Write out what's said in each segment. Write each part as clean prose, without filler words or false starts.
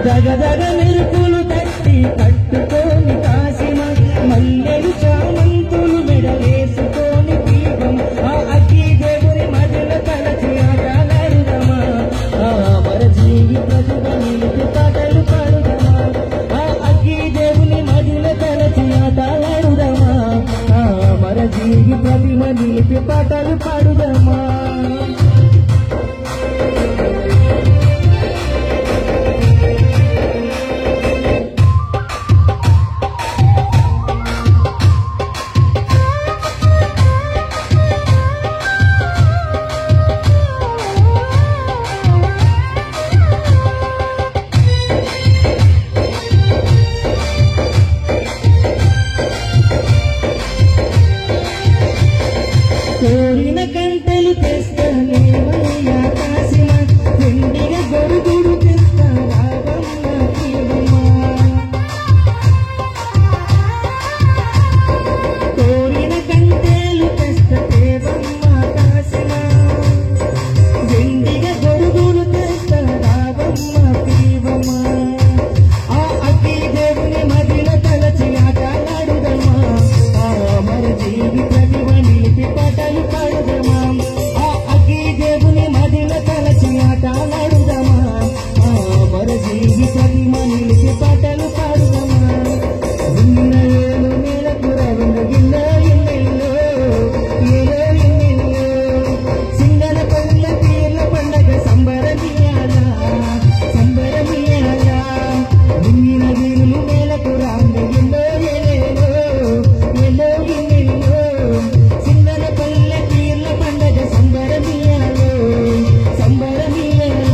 దగదగ మెరుపులు తట్టి కట్టుకోని కాసిమ మల్లెలు చామంతులు మెడలేసుకొని దీపం ఆ అగ్గి దేవుని మదిలో తలచి ఆటలాడుదమా ఆ అమర జీవి ప్రతిభ నిలిపి పాటలు పాడుదమా ఆ అగ్గి దేవుని మదిలో తలచి ఆటలాడుదమా ఆ అమర జీవి ప్రతిభ నిలిపి పాటలు పాడుదమా కోరిన గంటలు తెస్తానే మయ్యా కాసిమ వెండిగా గొడుగుడు తెస్తా రావమ్మ తీవమ్మ కోరిన గంటలు తెస్తా దేవమ్మ కాసిమ వెండిగా గొడుగుడు తెస్తా రావమ్మ తీవమ్మ ఆ అగ్గి దేవుని మదిలో తలచి ఆటలాడుదమ్మా ఆ అమర జీవి ప్రతిభ నిలిపి పాటలు పాడుదమా ఆ అగ్గి దేవుని మదిలో తలచి ఆటలాడుదమా ఆ అమర జీవి ప్రతిభ నిలిపి పాటలు పాడుదమా విన్న ఏలు మేలకు రవింద గిల్ల ఇల్లెల్లో ఏలో ఇల్లెల్లో సింగల పల్ల తీర్ల పండగ సంబరమియాల సంబరమియాల విన్న వీరులు మేలకు రాంద ఎల్లో ఏలేలో ఎల్లో ఇల్లెల్లో సింగల పల్ల తీర్ల పండగ సంబరమియాలో సంబరమియాలో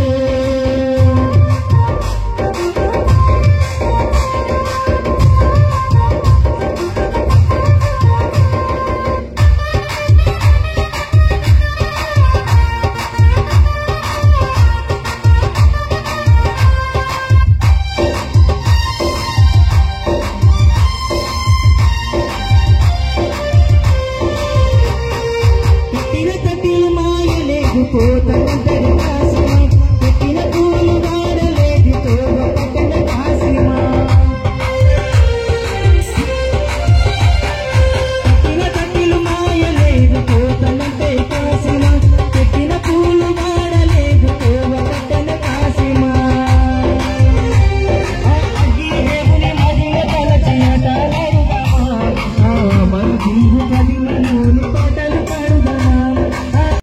తట్టిన తట్టిన మాయలేకపోతాను దరి కాసిమ